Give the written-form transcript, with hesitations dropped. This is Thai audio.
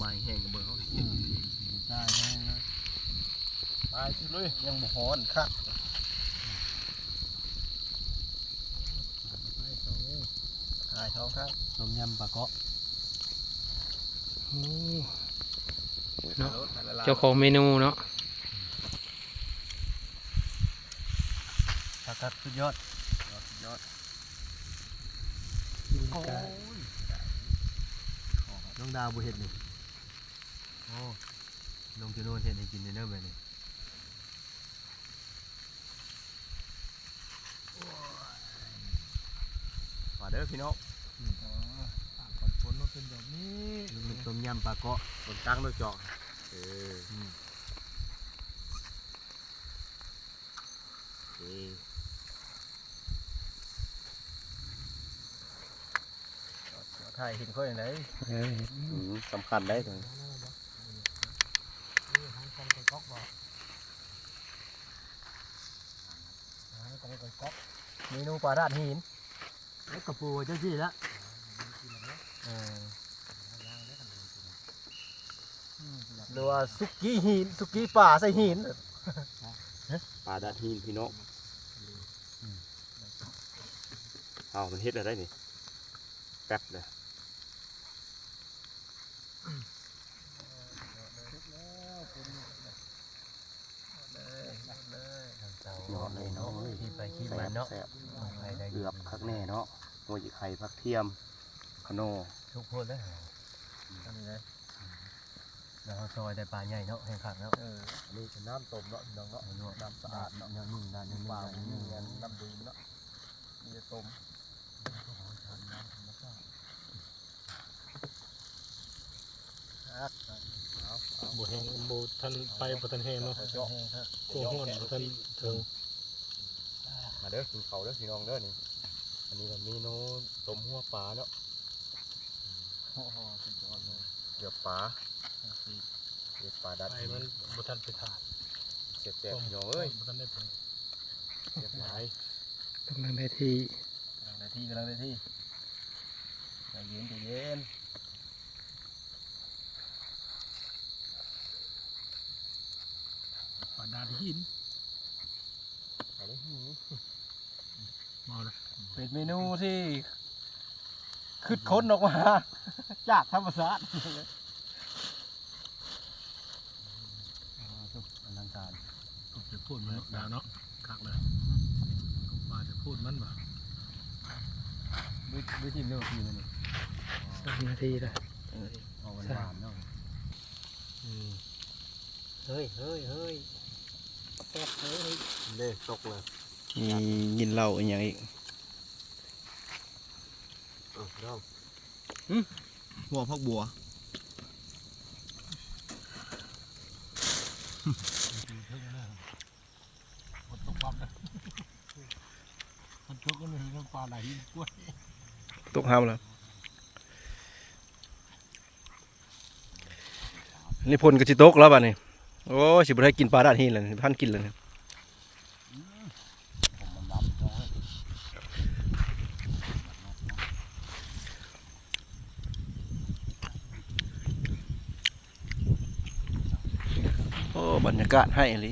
มาแห้งกับเบอร์เขาได้แห้งเลยไปเลยยังบ่ฮ้อนครับหายท้องครับต้มยำปลาเกาะเนาะเจ้าของเมนูเนาะผักกัดสุดยอดน้องดาวบุเห็ดนี่โอ้ลงจะโน่นเห็ดให้กินในเนื้อแบบนี้มาเด้อพี่น้องฝนมาเป็นแบบนี้ต้มยำปลาเกาะบนตั้งด้วยจอกถ่ายเห็นเขาอย่างไรสำคัญได้เลยเมนูปลาดาดหินแล้วกระปูเจ้าที่ละหรือว่าสุกี้หินสุกี้ป่าใส่หินปลาดาดหินพี่น้องเอามันเฮ็ดอะไรนี่แป๊บเลยเนาะเลยเนาะที่ไปขี้มันเนาะเกือบคักแน่เนาะหัวจีไข่ผักเทียมขนมทุกพูดแล้วอันนี้เลยแล้วซอยได้ปลาใหญ่เนาะแห้งขังเนาะอันนี้เป็นน้ำต้มเนาะน้องเนาะน้ำสะอาดเนาะน้ำนิ่งน้ำนิ่งปลานิ่งน้ำดื่มเนาะมีแต่ต้มบ่แห้งบ่ทันไปบ่ทันแห้งเนาะตัวห้อนบ่ทันถึงมาเด้อกินเขาเด้อพี่น้องเด้อนี่อันนี้ก็เมนูต้มหัวปลาเนาะเดือบปลาดัดมันบ่ทันไปทานเสียบพี่น้องเอ้ยบ่ทันได้ไปเสียบหลายกำลังได้ที่ใจเย็นปลาดาดหินมาเลยเป็นเมนูที่ขึ้นค้นออกมาจากธรรมชาติอลังการผมจะพูดมันดาวเนาะคักเลยปลาจะพูดมันบ่ด้วยทีมเร็วทีมันนี่2 นาทีเลยเอาหวานเนาะเฮ้ยแซ่บเลยเด้ตกเลยยินเหล้าอย่างอีกหัวพักบัวมันตกปั๊บเลยมันตกก็เลยเรื่องปลาไหลกล้วยตกห้ามแล้วนี่พลกับจิตกแล้วบ้านี่โอ้สิบุได้กินปลาดาดหินเลยท่านกินเลยโอ้บรรยากาศให้เลย